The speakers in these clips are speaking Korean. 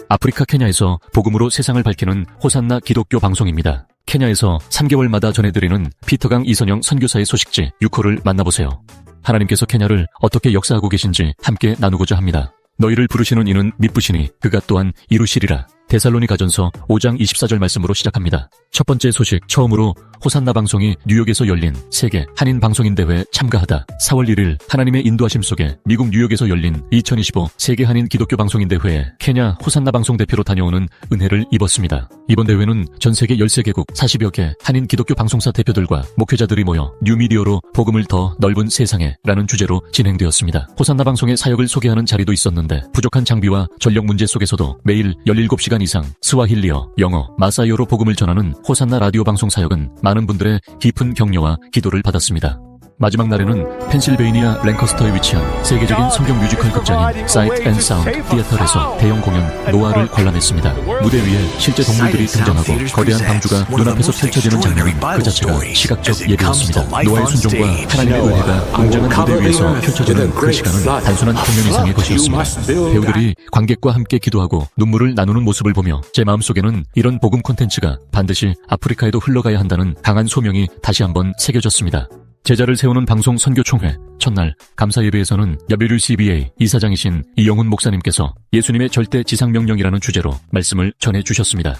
아프리카 케냐에서 복음으로 세상을 밝히는 호산나 기독교 방송입니다. 케냐에서 3개월마다 전해드리는 피터강 이선영 선교사의 소식지 6호를 만나보세요. 하나님께서 케냐를 어떻게 역사하고 계신지 함께 나누고자 합니다. 너희를 부르시는 이는 미쁘시니 그가 또한 이루시리라. 데살로니가전서 5장 24절 말씀으로 시작합니다. 첫 번째 소식, 처음으로 호산나 방송이 뉴욕에서 열린 세계 한인 방송인 대회에 참가하다. 4월 1일 하나님의 인도하심 속에 미국 뉴욕에서 열린 2025 세계 한인 기독교 방송인 대회에 케냐 호산나 방송 대표로 다녀오는 은혜를 입었습니다. 이번 대회는 전 세계 13개국 40여 개 한인 기독교 방송사 대표들과 목회자들이 모여 뉴미디어로 복음을 더 넓은 세상에 라는 주제로 진행되었습니다. 호산나 방송의 사역을 소개하는 자리도 있었는데 부족한 장비와 전력 문제 속에서도 매일 17시간 이상 스와힐리어, 영어, 마사이어로 복음을 전하는 호산나 라디오 방송 사역은 많은 분들의 깊은 격려와 기도를 받았습니다. 마지막 날에는 펜실베이니아 랭커스터에 위치한 세계적인 성경 뮤지컬 극장인 사이트 앤 사운드 티어터에서 대형 공연 노아를 관람했습니다. 무대 위에 실제 동물들이 등장하고 거대한 방주가 눈앞에서 펼쳐지는 장면은 그 자체가 시각적 예배였습니다. 노아의 순종과 하나님의 은혜가 웅장한 무대 위에서 펼쳐지는 그 시간은 단순한 공연 이상의 것이었습니다. 배우들이 관객과 함께 기도하고 눈물을 나누는 모습을 보며 제 마음속에는 이런 복음 콘텐츠가 반드시 아프리카에도 흘러가야 한다는 강한 소명이 다시 한번 새겨졌습니다. 제자를 세우는 방송 선교총회 첫날 감사 예배에서는 WCBA 이사장이신 이영훈 목사님께서 예수님의 절대 지상명령이라는 주제로 말씀을 전해주셨습니다.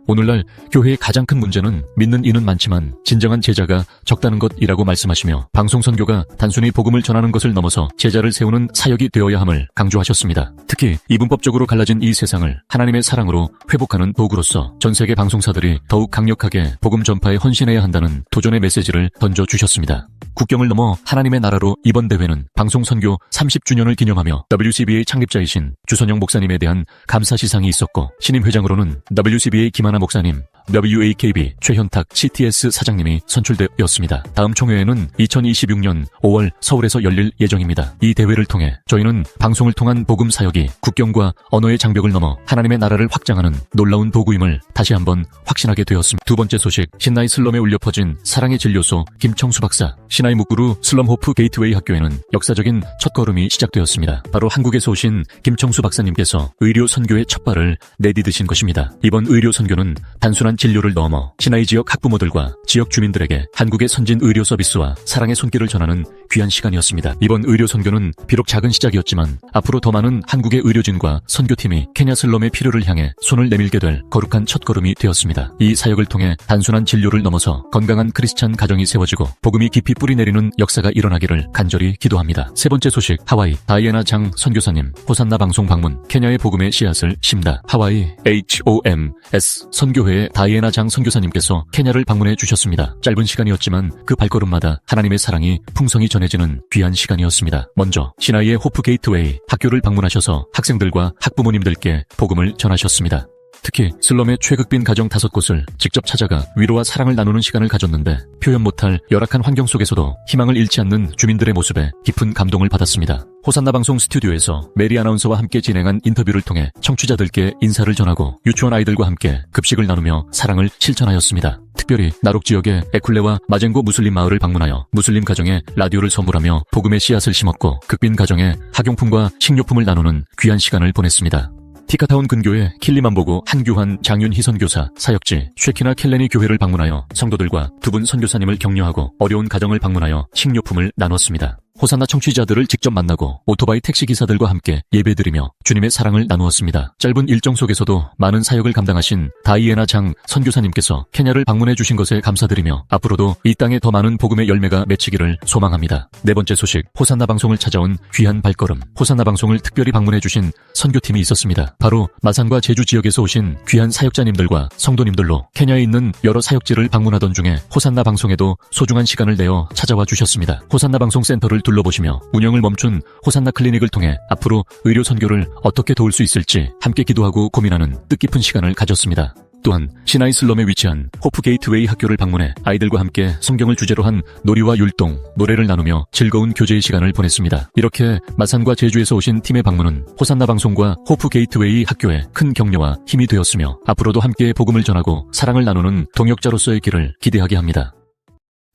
오늘날 교회의 가장 큰 문제는 믿는 이는 많지만 진정한 제자가 적다는 것이라고 말씀하시며 방송 선교가 단순히 복음을 전하는 것을 넘어서 제자를 세우는 사역이 되어야 함을 강조하셨습니다. 특히 이분법적으로 갈라진 이 세상을 하나님의 사랑으로 회복하는 도구로서 전 세계 방송사들이 더욱 강력하게 복음 전파에 헌신해야 한다는 도전의 메시지를 던져주셨습니다. 국경을 넘어 하나님의 나라로 이번 대회는 방송 선교 30주년을 기념하며 WCBA 창립자이신 주선영 목사님에 대한 감사 시상이 있었고 신임 회장으로는 WCBA 김하나 목사님, WAKB 최현탁 CTS 사장님이 선출되었습니다. 다음 총회에는 2026년 5월 서울에서 열릴 예정입니다. 이 대회를 통해 저희는 방송을 통한 복음 사역이 국경과 언어의 장벽을 넘어 하나님의 나라를 확장하는 놀라운 도구임을 다시 한번 확신하게 되었습니다. 두 번째 소식, 신나이 슬럼에 울려 퍼진 사랑의 진료소 김청수 박사. 신나이 묵구루 슬럼호프 게이트웨이 학교에는 역사적인 첫걸음이 시작되었습니다. 바로 한국에서 오신 김청수 박사님께서 의료 선교의 첫발을 내디디신 것입니다. 이번 의료 선교는 단순한 진료를 넘어 신나이 지역 학부모들과 지역 주민들에게 한국의 선진 의료 서비스와 사랑의 손길을 전하는 귀한 시간이었습니다. 이번 의료 선교는 비록 작은 시작이었지만 앞으로 더 많은 한국의 의료진과 선교팀이 케냐 슬럼의 필요를 향해 손을 내밀게 될 거룩한 첫걸음이 되었습니다. 이 사역을 통해 단순한 진료를 넘어서 건강한 크리스찬 가정이 세워지고 복음이 깊이 뿌리내리는 역사가 일어나기를 간절히 기도합니다. 세 번째 소식, 하와이 다이애나 장 선교사님 호산나 방송 방문, 케냐의 복음의 씨앗을 심다. 하와이 HOMS 선교회의 다이애나 장 선교사님께서 케냐를 방문해 주셨습니다. 짧은 시간이었지만 그 발걸음마다 하나님의 사랑이 풍성히 전해지는 귀한 시간이었습니다. 먼저 시나이의 호프 게이트웨이 학교를 방문하셔서 학생들과 학부모님들께 복음을 전하셨습니다. 특히 슬럼의 최극빈 가정 5곳을 직접 찾아가 위로와 사랑을 나누는 시간을 가졌는데 표현 못할 열악한 환경 속에서도 희망을 잃지 않는 주민들의 모습에 깊은 감동을 받았습니다. 호산나 방송 스튜디오에서 메리 아나운서와 함께 진행한 인터뷰를 통해 청취자들께 인사를 전하고 유치원 아이들과 함께 급식을 나누며 사랑을 실천하였습니다. 특별히 나록 지역의 에쿨레와 마젠고 무슬림 마을을 방문하여 무슬림 가정에 라디오를 선물하며 복음의 씨앗을 심었고 극빈 가정에 학용품과 식료품을 나누는 귀한 시간을 보냈습니다. 티카타운 근교의 킬리만보고 한규환 장윤희 선교사 사역지 쉐키나 켈레니 교회를 방문하여 성도들과 두 분 선교사님을 격려하고 어려운 가정을 방문하여 식료품을 나눴습니다. 호산나 청취자들을 직접 만나고 오토바이 택시기사들과 함께 예배드리며 주님의 사랑을 나누었습니다. 짧은 일정 속에서도 많은 사역을 감당하신 다이애나 장 선교사님께서 케냐를 방문해 주신 것에 감사드리며 앞으로도 이 땅에 더 많은 복음의 열매가 맺히기를 소망합니다. 네 번째 소식, 호산나 방송을 찾아온 귀한 발걸음. 호산나 방송을 특별히 방문해 주신 선교팀이 있었습니다. 바로 마산과 제주 지역에서 오신 귀한 사역자님들과 성도님들로 케냐에 있는 여러 사역지를 방문하던 중에 호산나 방송에도 소중한 시간을 내어 찾아와 주셨습니다. 호산나 방송 센터를 둘러보시며 운영을 멈춘 호산나 클리닉을 통해 앞으로 의료 선교를 어떻게 도울 수 있을지 함께 기도하고 고민하는 뜻깊은 시간을 가졌습니다. 또한 시나이 슬럼에 위치한 호프 게이트웨이 학교를 방문해 아이들과 함께 성경을 주제로 한 놀이와 율동, 노래를 나누며 즐거운 교제의 시간을 보냈습니다. 이렇게 마산과 제주에서 오신 팀의 방문은 호산나 방송과 호프 게이트웨이 학교에 큰 격려와 힘이 되었으며 앞으로도 함께 복음을 전하고 사랑을 나누는 동역자로서의 길을 기대하게 합니다.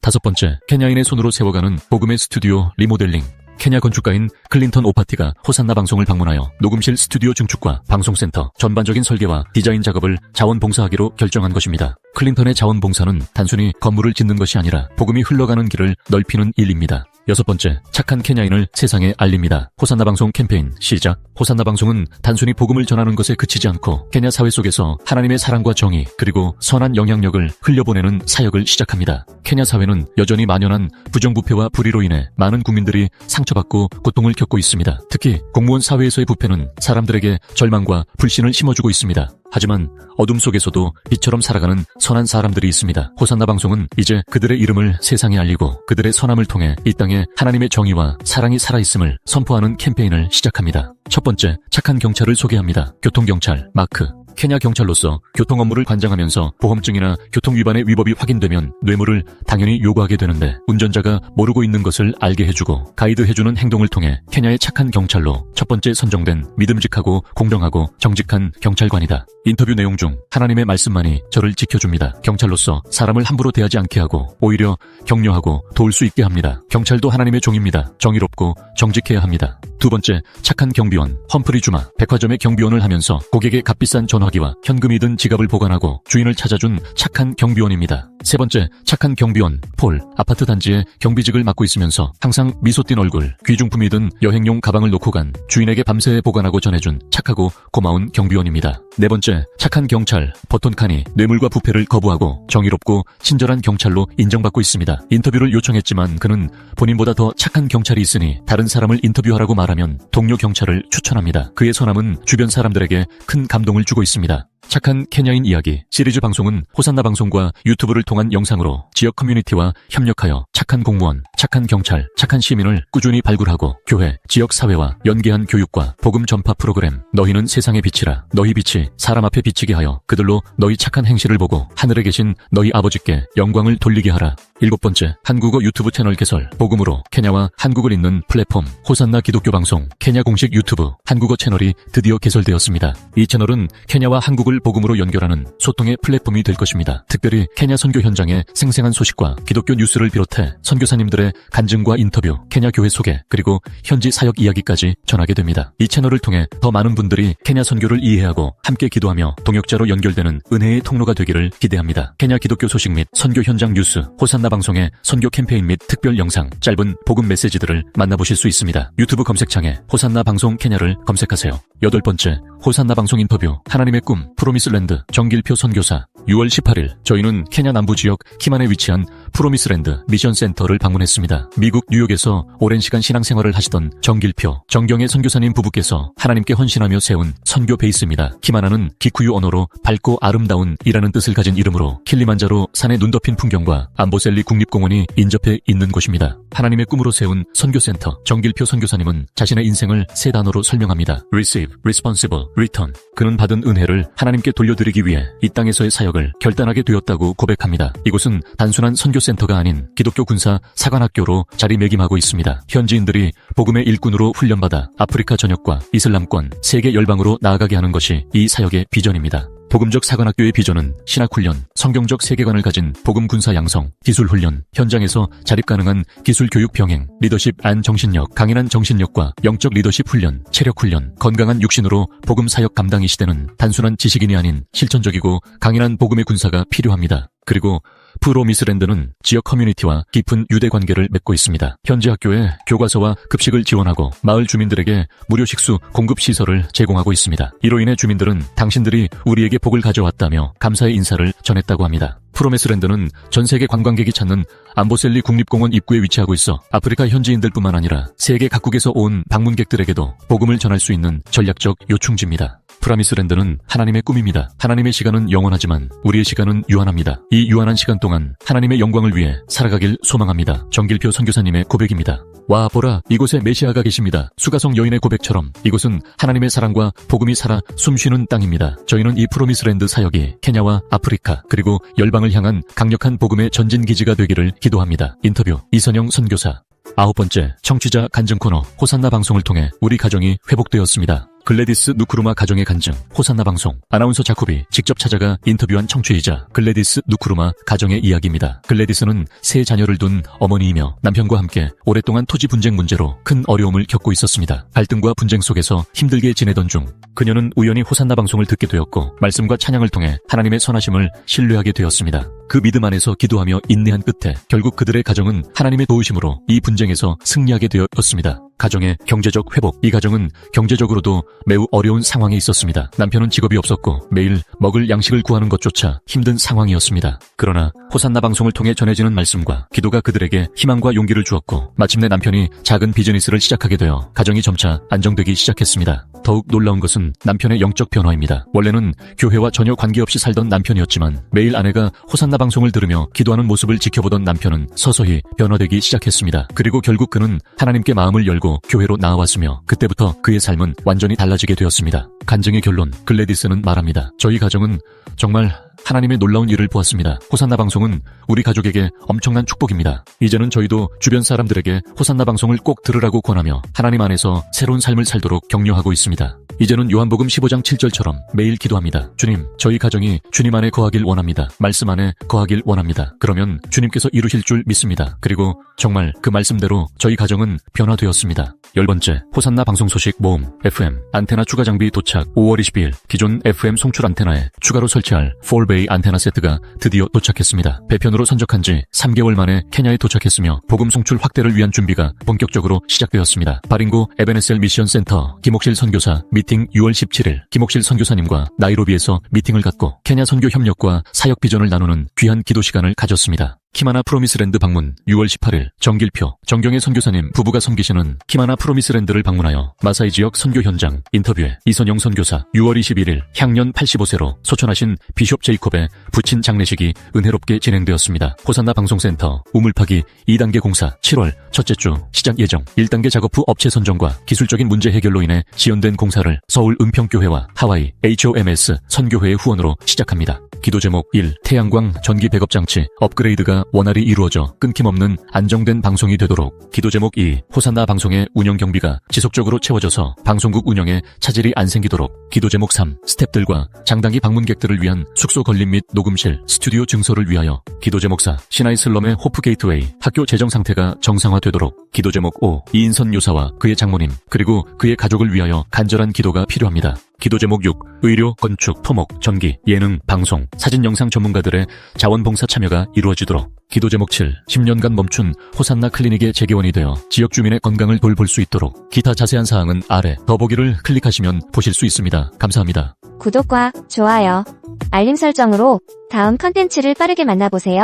다섯 번째, 케냐인의 손으로 세워가는 복음의 스튜디오 리모델링. 케냐 건축가인 클린턴 오파티가 호산나 방송을 방문하여 녹음실 스튜디오 증축과 방송센터 전반적인 설계와 디자인 작업을 자원봉사하기로 결정한 것입니다. 클린턴의 자원봉사는 단순히 건물을 짓는 것이 아니라 복음이 흘러가는 길을 넓히는 일입니다. 6번째, 착한 케냐인을 세상에 알립니다. 호산나 방송 캠페인 시작. 호산나 방송은 단순히 복음을 전하는 것에 그치지 않고 케냐 사회 속에서 하나님의 사랑과 정의 그리고 선한 영향력을 흘려보내는 사역을 시작합니다. 케냐 사회는 여전히 만연한 부정부패와 불의로 인해 많은 국민들이 상처받고 고통을 겪고 있습니다. 특히 공무원 사회에서의 부패는 사람들에게 절망과 불신을 심어주고 있습니다. 하지만 어둠 속에서도 빛처럼 살아가는 선한 사람들이 있습니다. 호산나 방송은 이제 그들의 이름을 세상에 알리고 그들의 선함을 통해 이 땅에 하나님의 정의와 사랑이 살아있음을 선포하는 캠페인을 시작합니다. 첫 번째, 착한 경찰을 소개합니다. 교통경찰 마크. 케냐 경찰로서 교통 업무를 관장하면서 보험증이나 교통위반의 위법이 확인되면 뇌물을 당연히 요구하게 되는데 운전자가 모르고 있는 것을 알게 해주고 가이드해주는 행동을 통해 케냐의 착한 경찰로 첫 번째 선정된 믿음직하고 공정하고 정직한 경찰관이다. 인터뷰 내용 중 하나님의 말씀만이 저를 지켜줍니다. 경찰로서 사람을 함부로 대하지 않게 하고 오히려 격려하고 도울 수 있게 합니다. 경찰도 하나님의 종입니다. 정의롭고 정직해야 합니다. 두 번째, 착한 경비원 험프리 주마. 백화점의 경비원을 하면서 고객의 값비싼 전화기와 현금이 든 지갑을 보관하고 주인을 찾아준 착한 경비원입니다. 세 번째, 착한 경비원 폴. 아파트 단지에 경비직을 맡고 있으면서 항상 미소 띤 얼굴, 귀중품이 든 여행용 가방을 놓고 간 주인에게 밤새 보관하고 전해준 착하고 고마운 경비원입니다. 네 번째, 착한 경찰 버톤 카니. 뇌물과 부패를 거부하고 정의롭고 친절한 경찰로 인정받고 있습니다. 인터뷰를 요청했지만 그는 본인보다 더 착한 경찰이 있으니 다른 사람을 인터뷰하라고 말하면 동료 경찰을 추천합니다. 그의 선함은 주변 사람들에게 큰 감동을 주고 있습니다. 착한 케냐인 이야기 시리즈 방송은 호산나 방송과 유튜브를 통한 영상으로 지역 커뮤니티와 협력하여 착한 공무원, 착한 경찰, 착한 시민을 꾸준히 발굴하고 교회, 지역 사회와 연계한 교육과 복음 전파 프로그램 너희는 세상의 빛이라. 너희 빛이 사람 앞에 비치게 하여 그들로 너희 착한 행실을 보고 하늘에 계신 너희 아버지께 영광을 돌리게 하라. 7번째, 한국어 유튜브 채널 개설. 복음으로 케냐와 한국을 잇는 플랫폼 호산나 기독교 방송 케냐 공식 유튜브 한국어 채널이 드디어 개설되었습니다. 이 채널은 케냐와 한국을 복음으로 연결하는 소통의 플랫폼이 될 것입니다. 특별히 케냐 선교 현장의 생생한 소식과 기독교 뉴스를 비롯해 선교사님들의 간증과 인터뷰, 케냐 교회 소개, 그리고 현지 사역 이야기까지 전하게 됩니다. 이 채널을 통해 더 많은 분들이 케냐 선교를 이해하고 함께 기도하며 동역자로 연결되는 은혜의 통로가 되기를 기대합니다. 케냐 기독교 소식 및 선교 현장 뉴스, 호산나 방송의 선교 캠페인 및 특별 영상, 짧은 복음 메시지들을 만나보실 수 있습니다. 유튜브 검색창에 호산나 방송 케냐를 검색하세요. 8번째, 호산나 방송 인터뷰 하나님의 꿈 프로미스랜드 정길표 선교사. 6월 18일 저희는 케냐 남부 지역 키만에 위치한 프로미스랜드 미션 센터를 방문했습니다. 미국 뉴욕에서 오랜 시간 신앙생활을 하시던 정길표, 정경의 선교사님 부부께서 하나님께 헌신하며 세운 선교 베이스입니다. 키마나는 기쿠유 언어로 밝고 아름다운 이라는 뜻을 가진 이름으로 킬리만자로 산에 눈 덮인 풍경과 암보셀리 국립공원이 인접해 있는 곳입니다. 하나님의 꿈으로 세운 선교센터 정길표 선교사님은 자신의 인생을 세 단어로 설명합니다. Receive, Responsible, Return. 그는 받은 은혜를 하나님께 돌려드리기 위해 이 땅에서의 사역을 결단하게 되었다고 고백합니다. 이곳은 단순한 선교센터가 아닌 기독교 군사 사관학교로 자리매김하고 있습니다. 현지인들이 복음의 일꾼으로 훈련받아 아프리카 전역과 이슬람권, 세계 열방으로 나아가게 하는 것이 이 사역의 비전입니다. 복음적 사관학교의 비전은 신학훈련, 성경적 세계관을 가진 복음 군사 양성, 기술훈련, 현장에서 자립 가능한 기술교육 병행, 리더십 안 정신력, 강인한 정신력과 영적 리더십 훈련, 체력훈련, 건강한 육신으로 복음 사역 감당이 시대는 단순한 지식인이 아닌 실천적이고 강인한 복음의 군사가 필요합니다. 그리고 프로미스랜드는 지역 커뮤니티와 깊은 유대 관계를 맺고 있습니다. 현지 학교에 교과서와 급식을 지원하고 마을 주민들에게 무료 식수 공급 시설을 제공하고 있습니다. 이로 인해 주민들은 당신들이 우리에게 복을 가져왔다며 감사의 인사를 전했다고 합니다. 프로미스랜드는 전 세계 관광객이 찾는 암보셀리 국립공원 입구에 위치하고 있어 아프리카 현지인들뿐만 아니라 세계 각국에서 온 방문객들에게도 복음을 전할 수 있는 전략적 요충지입니다. 프라미스랜드는 하나님의 꿈입니다. 하나님의 시간은 영원하지만 우리의 시간은 유한합니다. 이 유한한 시간 동안 하나님의 영광을 위해 살아가길 소망합니다. 정길표 선교사님의 고백입니다. 와 보라, 이곳에 메시아가 계십니다. 수가성 여인의 고백처럼 이곳은 하나님의 사랑과 복음이 살아 숨쉬는 땅입니다. 저희는 이 프로미스랜드 사역이 케냐와 아프리카 그리고 열방을 향한 강력한 복음의 전진기지가 되기를 기도합니다. 인터뷰 이선영 선교사. 9번째, 청취자 간증 코너 호산나 방송을 통해 우리 가정이 회복되었습니다. 글래디스 누크루마 가정의 간증 호산나 방송 아나운서 자쿠비 직접 찾아가 인터뷰한 청취이자 글래디스 누크루마 가정의 이야기입니다. 글래디스는 세 자녀를 둔 어머니이며 남편과 함께 오랫동안 토지 분쟁 문제로 큰 어려움을 겪고 있었습니다. 갈등과 분쟁 속에서 힘들게 지내던 중 그녀는 우연히 호산나 방송을 듣게 되었고 말씀과 찬양을 통해 하나님의 선하심을 신뢰하게 되었습니다. 그 믿음 안에서 기도하며 인내한 끝에 결국 그들의 가정은 하나님의 도우심으로 이 분쟁에서 승리하게 되었습니다. 가정의 경제적 회복. 이 가정은 경제적으로도 매우 어려운 상황에 있었습니다. 남편은 직업이 없었고 매일 먹을 양식을 구하는 것조차 힘든 상황이었습니다. 그러나 호산나 방송을 통해 전해지는 말씀과 기도가 그들에게 희망과 용기를 주었고 마침내 남편이 작은 비즈니스를 시작하게 되어 가정이 점차 안정되기 시작했습니다. 더욱 놀라운 것은 남편의 영적 변화입니다. 원래는 교회와 전혀 관계없이 살던 남편이었지만 매일 아내가 호산나 방송을 들으며 기도하는 모습을 지켜보던 남편은 서서히 변화되기 시작했습니다. 그리고 결국 그는 하나님께 마음을 열고 교회로 나아왔으며 그때부터 그의 삶은 완전히 달라지게 되었습니다. 간증의 결론, 글래디스는 말합니다. 저희 가정은 정말 하나님의 놀라운 일을 보았습니다. 호산나 방송은 우리 가족에게 엄청난 축복입니다. 이제는 저희도 주변 사람들에게 호산나 방송을 꼭 들으라고 권하며 하나님 안에서 새로운 삶을 살도록 격려하고 있습니다. 이제는 요한복음 15장 7절처럼 매일 기도합니다. 주님, 저희 가정이 주님 안에 거하길 원합니다. 말씀 안에 거하길 원합니다. 그러면 주님께서 이루실 줄 믿습니다. 그리고 정말 그 말씀대로 저희 가정은 변화되었습니다. 10번째, 호산나 방송 소식 모음 FM 안테나 추가 장비 도착. 5월 22일 기존 FM 송출 안테나에 추가로 설치할 4베이 안테나 세트가 드디어 도착했습니다. 배편으로 선적한 지 3개월 만에 케냐에 도착했으며 복음 송출 확대를 위한 준비가 본격적으로 시작되었습니다. 바링고 에베네셀 미션 센터 김옥실 선교사 미팅 6월 17일 김옥실 선교사님과 나이로비에서 미팅을 갖고 케냐 선교 협력과 사역 비전을 나누는 귀한 기도 시간을 가졌습니다. 키마나 프로미스랜드 방문 6월 18일 정길표 정경의 선교사님 부부가 섬기시는 키마나 프로미스랜드를 방문하여 마사이 지역 선교 현장 인터뷰에 이선영 선교사 6월 21일 향년 85세로 소천하신 비숍 제이콥의 부친 장례식이 은혜롭게 진행되었습니다. 호산나 방송센터 우물파기 2단계 공사 7월 첫째 주 시작 예정. 1단계 작업 후 업체 선정과 기술적인 문제 해결로 인해 지연된 공사를 서울 은평교회와 하와이 HOMS 선교회의 후원으로 시작합니다. 기도 제목 1. 태양광 전기 백업 장치 업그레이드가 원활히 이루어져 끊김없는 안정된 방송이 되도록. 기도 제목 2. 호산나 방송의 운영 경비가 지속적으로 채워져서 방송국 운영에 차질이 안 생기도록. 기도 제목 3. 스태프들과 장단기 방문객들을 위한 숙소 건립 및 녹음실, 스튜디오 증소를 위하여. 기도 제목 4. 시나이 슬럼의 호프 게이트웨이 학교 재정 상태가 정상화되도록. 기도 제목 5. 이인선 요사와 그의 장모님 그리고 그의 가족을 위하여 간절한 기도가 필요합니다. 기도 제목 6. 의료, 건축, 토목, 전기, 예능, 방송, 사진 영상 전문가들의 자원봉사 참여가 이루어지도록. 기도 제목 7. 10년간 멈춘 호산나 클리닉의 재개원이 되어 지역 주민의 건강을 돌볼 수 있도록. 기타 자세한 사항은 아래 더보기를 클릭하시면 보실 수 있습니다. 감사합니다. 구독과 좋아요, 알림 설정으로 다음 컨텐츠를 빠르게 만나보세요.